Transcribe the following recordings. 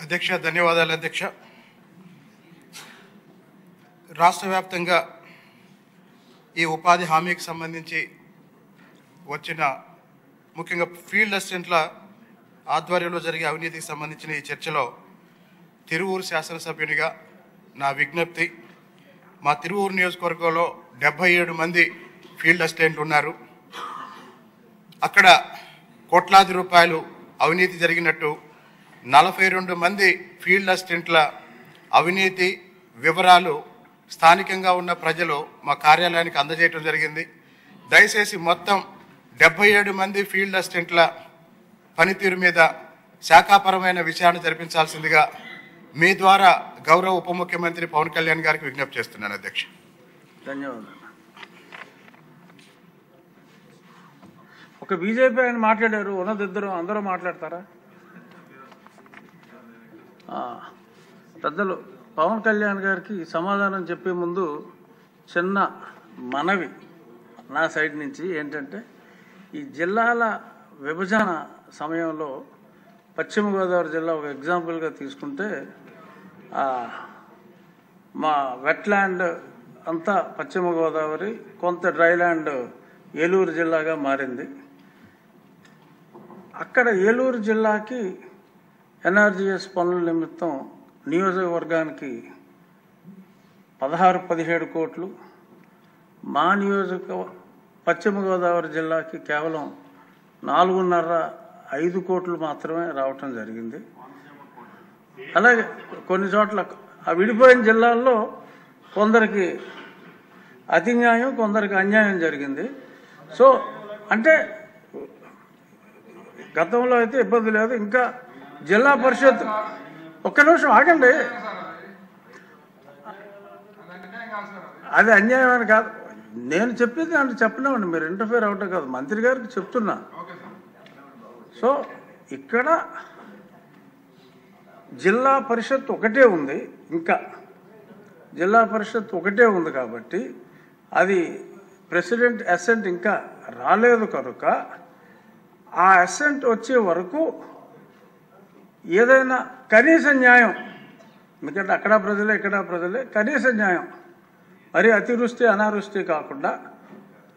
అధ్యక్ష ధన్యవాదాలు అధ్యక్ష. రాష్ట్ర వ్యాప్తంగా ఈ ఉపాధి హామీకి సంబంధించి వచ్చిన ముఖ్యంగా ఫీల్డ్ అసిస్టెంట్ల ఆధ్వర్యంలో జరిగే అవినీతికి సంబంధించిన ఈ చర్చలో తిరువూరు శాసనసభ్యునిగా నా విజ్ఞప్తి, మా తిరువూరు నియోజకవర్గంలో 77 మంది ఫీల్డ్ అసిస్టెంట్లు ఉన్నారు. అక్కడ కోట్లాది రూపాయలు అవినీతి జరిగినట్టు 42 మంది ఫీల్డ్ అసిస్టెంట్ల అవినీతి వివరాలు స్థానికంగా ఉన్న ప్రజలు మా కార్యాలయానికి అందజేయడం జరిగింది. దయచేసి మొత్తం 77 మంది ఫీల్డ్ అసిస్టెంట్ల పనితీరు మీద శాఖాపరమైన విచారణ జరిపించాల్సిందిగా మీ ద్వారా గౌరవ ఉప ముఖ్యమంత్రి పవన్ కళ్యాణ్ గారికి విజ్ఞప్తి చేస్తున్నాను అధ్యక్ష. ధన్యవాదాలు. ఒక బీజేపీ ఆయన మాట్లాడారు, ఉన్నదిద్దరు అందరూ మాట్లాడతారా? పెద్దలు పవన్ కళ్యాణ్ గారికి సమాధానం చెప్పే ముందు చిన్న మనవి నా సైడ్ నుంచి ఏంటంటే, ఈ జిల్లాల విభజన సమయంలో పశ్చిమ గోదావరి జిల్లా ఒక ఎగ్జాంపుల్గా తీసుకుంటే మా వెట్లాండ్ అంతా పశ్చిమ గోదావరి, కొంత డ్రైల్యాండ్ ఏలూరు జిల్లాగా మారింది. అక్కడ ఏలూరు జిల్లాకి ఎన్ఆర్జీఎస్ పనుల నిమిత్తం నియోజకవర్గానికి 16-17 కోట్లు, మా పశ్చిమ గోదావరి జిల్లాకి కేవలం 4.5-5 కోట్లు మాత్రమే రావటం జరిగింది. అలాగే కొన్ని చోట్ల ఆ విడిపోయిన జిల్లాల్లో కొందరికి అతి న్యాయం, కొందరికి అన్యాయం జరిగింది. సో అంటే గతంలో అయితే ఇబ్బంది లేదు. ఇంకా జిల్లా పరిషత్ ఒక్క నిమిషం ఆగండి, అది అన్యాయం అని కాదు, నేను చెప్పేది అంటే చెప్పలేమండి, మీరు ఇంటర్ఫేర్ అవటం కాదు, మంత్రి గారికి చెప్తున్నా. సో ఇక్కడ జిల్లా పరిషత్ ఒకటే ఉంది, ఇంకా జిల్లా పరిషత్ ఒకటే ఉంది కాబట్టి అది ప్రెసిడెంట్ అసెంట్ ఇంకా రాలేదు కనుక ఆ అసెంట్ వచ్చే వరకు ఏదైనా కనీస న్యాయం, ఎందుకంటే అక్కడ ప్రజలే ఇక్కడ ప్రజలే, కనీస న్యాయం, మరి అతివృష్టి అనావృష్టి కాకుండా,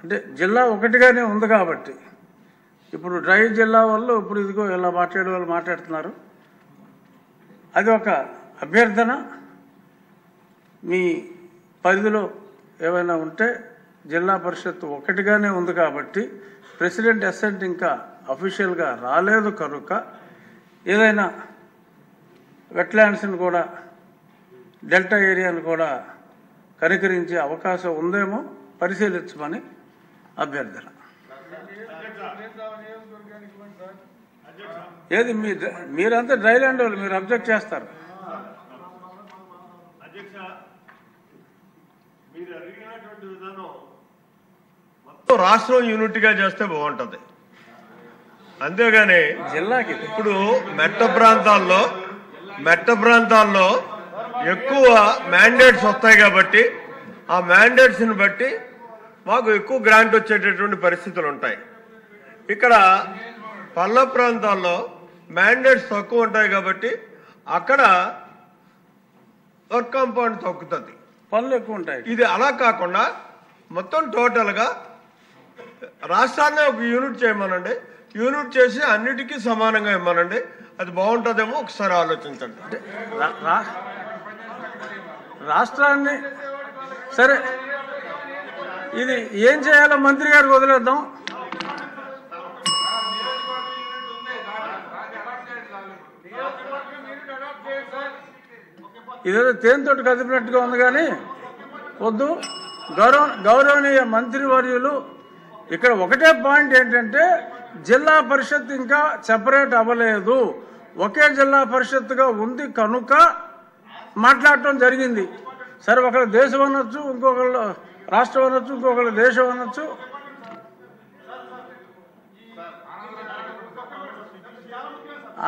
అంటే జిల్లా ఒకటిగానే ఉంది కాబట్టి ఇప్పుడు డ్రై జిల్లా వాళ్ళు ఇప్పుడు ఇదిగో ఇలా మాట్లాడే వాళ్ళు మాట్లాడుతున్నారు, అది ఒక అభ్యర్థన. మీ పరిధిలో ఏమైనా ఉంటే జిల్లా పరిషత్ ఒకటిగానే ఉంది కాబట్టి ప్రెసిడెంట్ అసెంట్ ఇంకా అఫీషియల్గా రాలేదు కనుక ఏదైనా వెట్లాండ్స్ని కూడా, డెల్టా ఏరియాను కూడా కనికరించే అవకాశం ఉందేమో పరిశీలించమని అభ్యర్థన. ఏది మీరంతా డ్రైల్యాండ్ వాళ్ళు, మీరు అబ్జెక్ట్ చేస్తారు. రాష్ట్రం యూనిట్గా చేస్తే బాగుంటుంది, అంతేగాని జిల్లాకి ఇప్పుడు మెట్ట ప్రాంతాల్లో ఎక్కువ మ్యాండేట్స్ వస్తాయి కాబట్టి ఆ మ్యాండేట్స్ని బట్టి మాకు ఎక్కువ గ్రాంట్ వచ్చేటటువంటి పరిస్థితులు ఉంటాయి. ఇక్కడ పల్ల ప్రాంతాల్లో మ్యాండేట్స్ తక్కువ ఉంటాయి కాబట్టి అక్కడ వర్క్ కాంపౌండ్ తగ్గుతుంది, పనులు ఎక్కువ ఉంటాయి. ఇది అలా కాకుండా మొత్తం టోటల్గా రాష్ట్రాన్ని ఒక యూనిట్ చేయమనండి, యూనిట్ చేసి అన్నిటికీ సమానంగా ఇవ్వమనండి, అది బాగుంటుందేమో ఒకసారి ఆలోచించండి. రాష్ట్రాన్ని సరే, ఇది ఏం చేయాలో మంత్రి గారికి వదిలేద్దాం. ఇదేదో తేనెతోటి కదిపినట్టుగా ఉంది కానీ వద్దు. గౌరవనీయ మంత్రివర్యులు, ఇక్కడ ఒకటే పాయింట్ ఏంటంటే జిల్లా పరిషత్ ఇంకా సెపరేట్ అవ్వలేదు, ఒకే జిల్లా పరిషత్తుగా ఉంది కనుక మాట్లాడటం జరిగింది. సరే, ఒకళ్ళు దేశం అనొచ్చు, ఇంకొకళ్ళు రాష్ట్రం అనొచ్చు, ఇంకొకళ్ళు దేశం అనొచ్చు.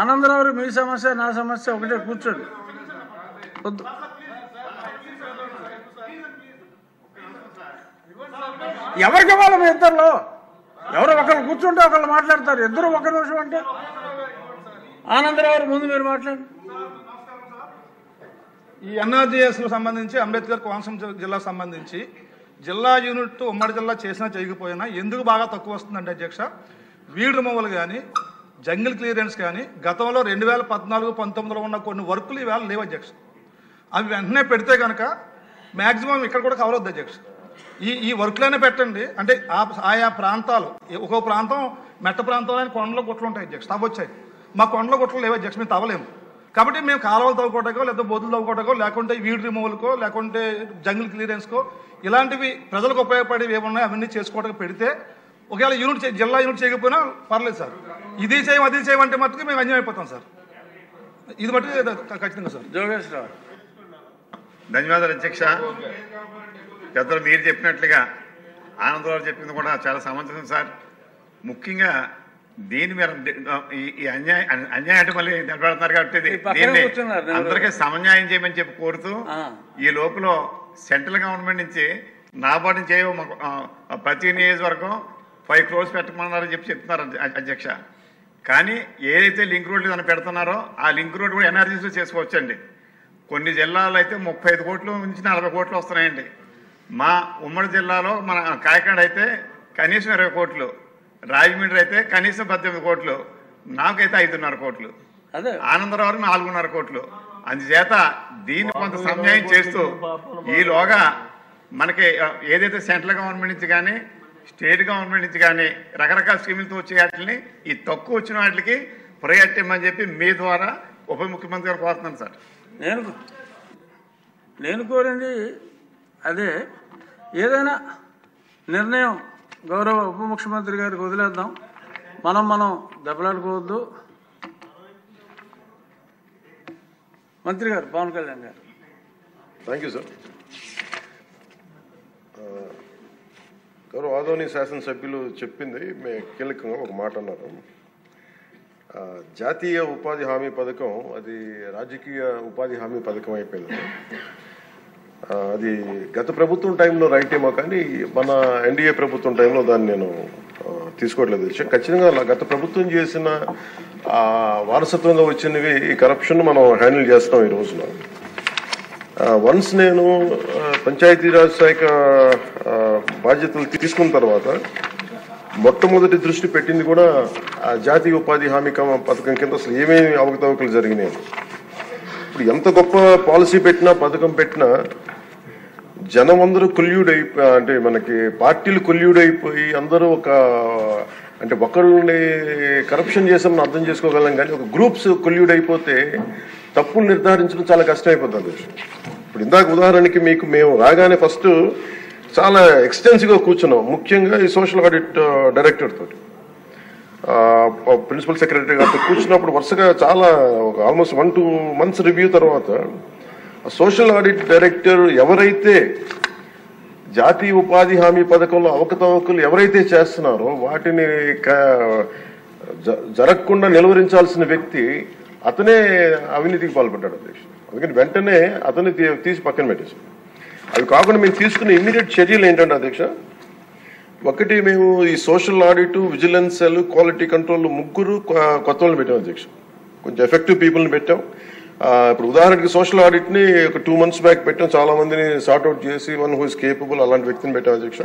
ఆనందరావు, మీ సమస్య నా సమస్య ఒకటే, కూర్చోండి. వద్దు, ఎవరికి ఇవ్వాలి? మీ ఇద్దరులో ఎవరో ఒకళ్ళు కూర్చుంటే ఒకళ్ళు మాట్లాడతారు, ఇద్దరు ఒక నిమిషం అంటే. ఆనందరావు ముందు మీరు మాట్లాడండి. ఈ ఎన్ఆర్జీఎస్కు సంబంధించి అంబేద్కర్ కోనసీమ జిల్లాకు సంబంధించి జిల్లా యూనిట్ ఉమ్మడి జిల్లా చేసినా చేయకపోయినా ఎందుకు బాగా తక్కువ వస్తుందంటే అధ్యక్ష, వీడ్ రిమూవల్ కానీ జంగిల్ క్లియరెన్స్ కానీ గతంలో 2014-19లో ఉన్న కొన్ని వర్కులు ఈవేళ లేవు అధ్యక్ష. అవి వెంటనే పెడితే కనుక మ్యాక్సిమం ఇక్కడ కూడా కవర్ అవుద్ది అధ్యక్ష. ఈ వర్కులైనా పెట్టండి. అంటే ఆయా ప్రాంతాలు, ఒక్కో ప్రాంతం మెట్ట ప్రాంతంలో కొండలో గుట్లు ఉంటాయి అధ్యక్ష, తవ్వొచ్చాయి. మా కొండలో గుట్లు లేవు అధ్యక్ష, మేము తవ్వలేము. కాబట్టి మేము కాలువలు తవ్వుకోవటాకో లేకపోతే బోధులు తవ్వుకోవటాకో లేకుంటే వీడ్ రిమూవల్కో లేకుంటే జంగిల్ క్లియరెన్స్కో ఇలాంటివి ప్రజలకు ఉపయోగపడేవి ఏమున్నాయి అవన్నీ చేసుకోవడానికి పెడితే ఒకవేళ జిల్లా యూనిట్ చేయకపోయినా పర్లేదు సార్. ఇది చేయం అది చేయమంటే మట్టుకు మేము అన్యాయం అయిపోతాం సార్. ఇది బట్టి ఖచ్చితంగా సార్. జోగేశ్వరరావు. ధన్యవాదాలు అధ్యక్ష. పెద్దలు మీరు చెప్పినట్లుగా ఆనందరావు చెప్పింది కూడా చాలా సమంజసం సార్. ముఖ్యంగా దీని మీద ఈ అన్యాయం మళ్ళీ నిలబెడుతున్నారు కాబట్టి దీన్ని అందరికీ సమన్యాయం చేయమని చెప్పి కోరుతూ ఈ లోపల సెంట్రల్ గవర్నమెంట్ నుంచి నాబార్డు నుంచి ప్రతి నియోజకవర్గం 5 crores పెట్టమన్నారని చెప్పి చెప్తున్నారు అధ్యక్ష. కానీ ఏదైతే లింక్ రోడ్లు అని పెడుతున్నారో ఆ లింక్ రోడ్ కూడా ఎన్ఆర్జీస్లో చేసుకోవచ్చండి. కొన్ని జిల్లాల్లో అయితే 35 కోట్లు నుంచి 40 కోట్లు వస్తున్నాయండి. మా ఉమ్మడి జిల్లాలో మన కాకినాడ అయితే కనీసం 20 కోట్లు, రాజమండ్రి అయితే కనీసం 18 కోట్లు, నాకైతే 5.5 కోట్లు, ఆనందరావు 4.5 కోట్లు. అందుచేత దీన్ని కొంత సమన్వయం చేస్తూ ఈలోగా మనకి ఏదైతే సెంట్రల్ గవర్నమెంట్ నుంచి కానీ స్టేట్ గవర్నమెంట్ నుంచి కానీ రకరకాల స్కీములతో వచ్చే వాటిని ఈ తక్కువ వచ్చిన వాటికి ప్రయారిటీ ఇవ్వమని చెప్పి మీ ద్వారా ఉప ముఖ్యమంత్రి గారు కోరుతున్నాను సార్. నేను కోరింది అదే, ఏదైనా నిర్ణయం గౌరవ ఉప ముఖ్యమంత్రి గారికి వదిలేద్దాం, మనం దెబ్బలాడుకోవద్దు. మంత్రి గారు పవన్ కళ్యాణ్ గారు. Thank you sir. గౌరవ ఆదోని శాసనసభ్యులు చెప్పింది కీలకంగా ఒక మాట అన్నారు. జాతీయ ఉపాధి హామీ పథకం అది రాజకీయ ఉపాధి హామీ పథకం అయిపోయింది. అది గత ప్రభుత్వం టైంలో రైట్ ఏమో కానీ మన ఎన్డీఏ ప్రభుత్వం టైంలో దాన్ని నేను తీసుకోవట్లేదు. ఖచ్చితంగా గత ప్రభుత్వం చేసిన వారసత్వంగా వచ్చినవి ఈ కరప్షన్ మనం హ్యాండిల్ చేస్తాం ఈ రోజున. వన్స్ నేను పంచాయతీరాజ్ శాఖ బాధ్యతలు తీసుకున్న తర్వాత మొట్టమొదటి దృష్టి పెట్టింది కూడా జాతీయ ఉపాధి హామీ పథకం కింద అసలు ఏమేమి అవకతవకలు జరిగినాయి. ఇప్పుడు ఎంత గొప్ప పాలసీ పెట్టినా పథకం పెట్టినా జనం అందరూ కొల్యూడ్ అయిపోయి, అంటే మనకి పార్టీలు కొల్యూడ్ అయిపోయి అందరూ అంటే ఒకళ్ళని కరప్షన్ చేసామని అర్థం చేసుకోగలం కానీ ఒక గ్రూప్స్ కొల్యూడ్ అయిపోతే తప్పులు నిర్ధారించడం చాలా కష్టమైపోతుంది. ఇప్పుడు ఇందాక ఉదాహరణకి మేము రాగానే ఫస్ట్ చాలా ఎక్స్టెన్సివ్గా కూర్చున్నాం, ముఖ్యంగా ఈ సోషల్ ఆడిట్ డైరెక్టర్ తోటి ప్రిన్సిపల్ సెక్రటరీ గారితో కూర్చున్నప్పుడు వరుసగా చాలా ఆల్మోస్ట్ 1-2 months రివ్యూ తర్వాత సోషల్ ఆడిట్ డైరెక్టర్ ఎవరైతే జాతీయ ఉపాధి హామీ పథకంలో అవకతవకలు ఎవరైతే చేస్తున్నారో వాటిని జరగకుండా నిలువరించాల్సిన వ్యక్తి అతనే అవినీతికి పాల్పడ్డాడు అధ్యక్ష. అందుకని వెంటనే అతన్ని తీసి పక్కన పెట్టేశాం. అవి కాకుండా మేము తీసుకున్న ఇమ్మీడియట్ చర్యలు ఏంటంటే అధ్యక్ష, ఒకటి మేము ఈ social audit, vigilance cell, quality control 3 కొత్త వాళ్ళని పెట్టాం అధ్యక్ష. కొంచెం ఎఫెక్టివ్ పీపుల్ని పెట్టాం. ఇప్పుడు ఉదాహరణకి సోషల్ ఆడిట్ని ఒక 2 months బ్యాక్ పెట్టాం, చాలా మందిని సార్ట్అవుట్ చేసి వన్ హూ ఇస్ కేపబుల్ అలాంటి వ్యక్తిని పెట్టాం అధ్యక్ష.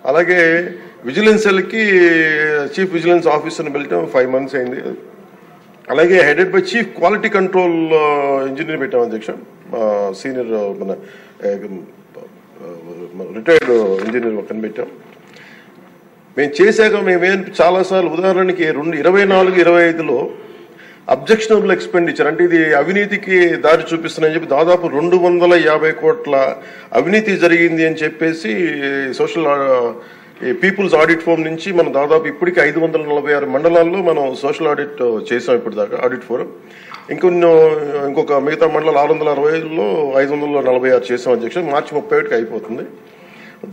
అలాగే విజిలెన్స్ సెల్కి చీఫ్ విజిలెన్స్ ఆఫీసర్ని పెట్టాం, 5 months అయింది. అలాగే headed by chief quality control engineer పెట్టాం అధ్యక్ష, సీనియర్ మన రిటైర్డ్ ఇంజనీర్ ఒకరిని పెట్టాం. మేము చేశాక మేమేం చాలాసార్లు ఉదాహరణకి 2024-25లో అబ్జెక్షనబుల్ ఎక్స్పెండిచర్ అంటే ఇది అవినీతికి దారి చూపిస్తున్నాయని చెప్పి దాదాపు 250 కోట్ల అవినీతి జరిగింది అని చెప్పేసి సోషల్ పీపుల్స్ ఆడిట్ ఫోరం నుంచి మనం దాదాపు ఇప్పటికీ 546 మండలాల్లో మనం సోషల్ ఆడిట్ చేసాం ఇప్పుడు దాకా ఆడిట్ ఫోరం. ఇంకొక మిగతా మండలాలు 660లో 546 చేసాం అధ్యక్ష. మార్చి 31కి అయిపోతుంది.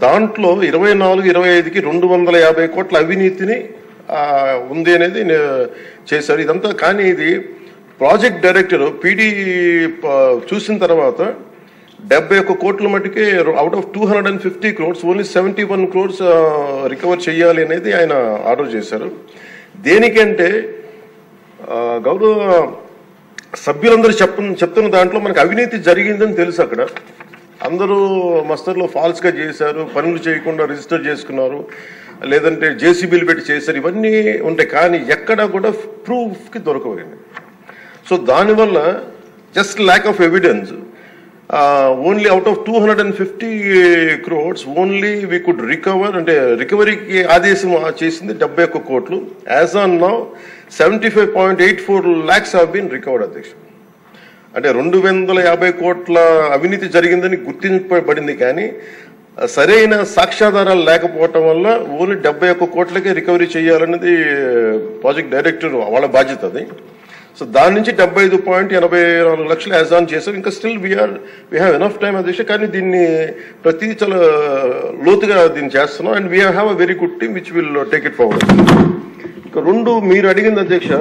దాంట్లో 24-25కి 250 కోట్ల అవినీతిని ఉంది అనేది చేశారు ఇదంతా. కానీ ఇది ప్రాజెక్ట్ డైరెక్టర్ పీడీ చూసిన తర్వాత 71 కోట్ల మటుకే out of 250 crores only 71 crores recover చేయాలి అనేది ఆయన ఆర్డర్ చేశారు. దేనికంటే గౌరవ సభ్యులందరూ చెప్తున్న దాంట్లో మనకు అవినీతి జరిగిందని తెలుసు. అక్కడ అందరూ మస్తర్లో ఫాల్స్గా చేశారు, పనులు చేయకుండా రిజిస్టర్ చేసుకున్నారు, లేదంటే జేసీబీలు పెట్టి చేశారు, ఇవన్నీ ఉంటాయి. కానీ ఎక్కడా కూడా ప్రూఫ్కి దొరకవండి. సో దానివల్ల just lack of evidence, only out of 250 crores only we could recover, అంటే రికవరీకి ఆదేశం చేసింది 71 కోట్లు. As on now 75.84 lakhs have been recovered అధ్యక్ష. అంటే 250 కోట్ల అవినీతి జరిగిందని గుర్తింపబడింది, కానీ సరైన సాక్ష్యాధారాలు లేకపోవటం వల్ల ఓన్లీ 71 కోట్లకే రికవరీ చేయాలన్నది ప్రాజెక్ట్ డైరెక్టర్ వాళ్ళ బాధ్యత అది. సో దాని నుంచి 75.84 లక్షలు యాజ్ ఆన్ చేశారు. ఇంకా still we have enough time అధ్యక్ష. కానీ దీన్ని ప్రతి చాలా లోతుగా దీన్ని చేస్తున్నాం. And we have a very good team which will take it forward. ఇంకా రెండు మీరు అడిగింది అధ్యక్ష,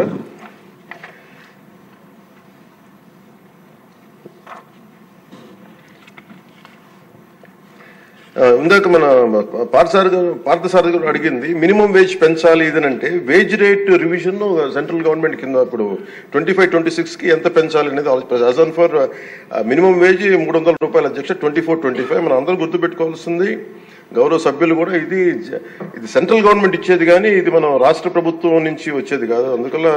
ఇందాక మన పార్థసారథి గారు అడిగింది మినిమం వేజ్ పెంచాలి ఇదనంటే, wage rate revision central government కింద ఇప్పుడు 25-26కి ఎంత పెంచాలి అనేది as on for minimum wage 300 రూపాయలు అధ్యక్ష. 24-25 మనం అందరూ గుర్తుపెట్టుకోవాల్సింది, గౌరవ సభ్యులు కూడా, ఇది సెంట్రల్ గవర్నమెంట్ ఇచ్చేది కానీ ఇది మనం రాష్ట్ర ప్రభుత్వం నుంచి వచ్చేది కాదు. అందువల్ల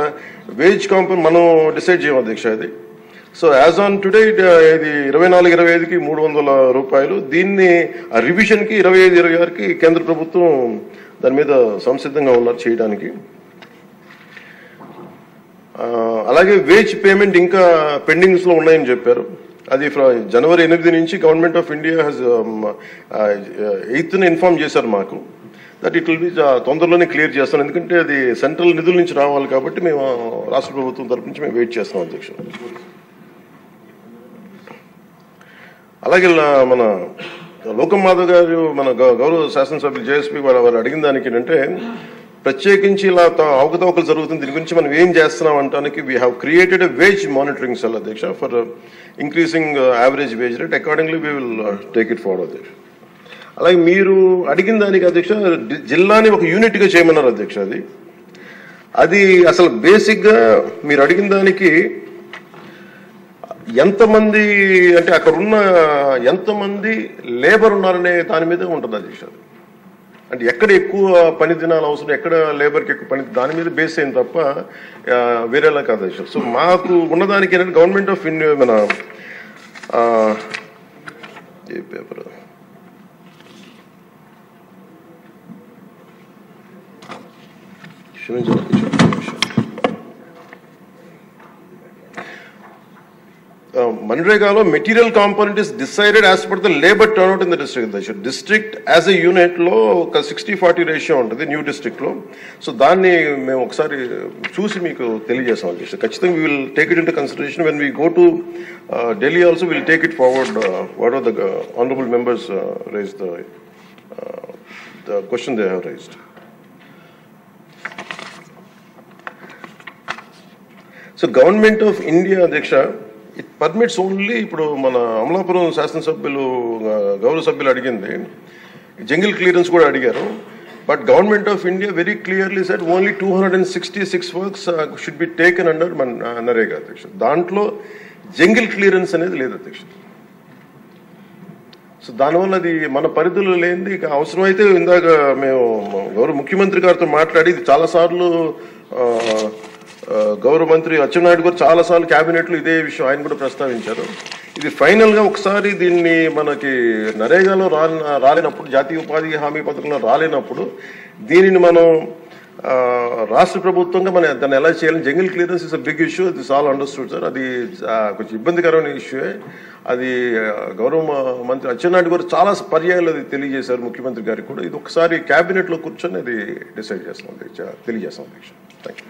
వేజ్ కాంపౌండ్ మనం డిసైడ్ చేయం అధ్యక్ష ఇది. సో యాజ్ ఆన్ టుడే ఇది 24-25కి 300 రూపాయలు. దీన్ని రివిజన్కి 25-26కి కేంద్ర ప్రభుత్వం దాని మీద సంసిద్ధంగా ఉన్నారు చేయడానికి. అలాగే వేజ్ పేమెంట్ ఇంకా పెండింగ్స్ లో ఉన్నాయని చెప్పారు. అది జనవరి 8 నుంచి government of India has 8th inform చేశారు మాకు. దట్ ఇట్ విల్ బి తొందరలోనే క్లియర్ చేస్తాం, ఎందుకంటే అది సెంట్రల్ నిధుల నుంచి రావాలి కాబట్టి మేము రాష్ట్ర ప్రభుత్వం తరపు నుంచి మేము వెయిట్ చేస్తున్నాం అధ్యక్ష. అలాగే మన లోకం మాధవ్ గారు, మన గౌరవ శాసనసభ్యులు జేఎస్పీ వారు అడిగిన దానికి ఏంటంటే, ప్రత్యేకించి ఇలా అవకతవకలు జరుగుతుంది, దీని గురించి మనం ఏం చేస్తున్నాం అంటానికి we have created a wage monitoring cell అధ్యక్ష for increasing average wage rate. Accordingly we will take it forward అధ్యక్ష. అలాగే మీరు అడిగిన దానికి అధ్యక్ష, జిల్లాని ఒక యూనిట్గా చేయమన్నారు అధ్యక్ష. అది అసలు బేసిక్గా మీరు అడిగిన దానికి ఎంతమంది, అంటే అక్కడున్న ఎంతమంది లేబర్ ఉన్నారనే దాని మీద ఉంటుంది అధ్యక్ష. అంటే ఎక్కడ ఎక్కువ పని దినాలు అవసరం, ఎక్కడ లేబర్కి ఎక్కువ పని, దాని మీద బేస్ అయింది తప్ప వేరేలా కాదు అధ్యక్ష. సో మాకు ఉన్నదానికి ఏంటంటే గవర్నమెంట్ ఆఫ్ ఇండియా మన ఏ పేపర్ మన్రేగాలో material component is decided as per the labour turnout in the district. District as a unit లో ఒక 60-40 రేషియో ఉంటుంది న్యూ డిస్ట్రిక్ట్ లో. సో దాన్ని మేము ఒకసారి చూసి మీకు తెలియజేస్తాం అధ్యక్ష. ఖచ్చితంగా we will take it in to consideration when we go to Delhi also will take it forward what are the honourable members raise the question they have raised. So government of India అధ్యక్ష it permits only, ఇప్పుడు మన అమలాపురం శాసనసభ్యులు గౌరవ సభ్యులు అడిగింది jungle clearance కూడా అడిగారు. But government of India very clearly said only 266 works should be taken under NREGA అధ్యక్ష. దాంట్లో జంగిల్ క్లియరెన్స్ అనేది లేదు అధ్యక్ష. సో దానివల్ల అది మన పరిధిలో లేనిది. ఇక అవసరమైతే ఇందాక మేము గౌరవ ముఖ్యమంత్రి గారితో మాట్లాడి ఇది చాలాసార్లు గౌరవ మంత్రి అచ్చెన్నాయుడు గారు చాలాసార్లు క్యాబినెట్లో ఇదే విషయం ఆయన కూడా ప్రస్తావించారు. ఇది ఫైనల్గా ఒకసారి దీన్ని మనకి నరేగాలో రాలేనప్పుడు, జాతీయ ఉపాధి హామీ పథకంలో రాలేనప్పుడు దీనిని మనం రాష్ట్ర ప్రభుత్వంగా మనం దాన్ని ఎలా చేయాలని, jungle clearance is a big issue, this all understood sir. అది కొంచెం ఇబ్బందికరమైన ఇష్యూయే. అది గౌరవ మంత్రి అచ్చెన్నాయుడు గారు చాలా పర్యాయాలు అది తెలియజేశారు ముఖ్యమంత్రి గారికి కూడా. ఇది ఒకసారి క్యాబినెట్లో కూర్చొని అది డిసైడ్ చేస్తాం, తెలియజేస్తాం అధ్యక్ష. Thank you.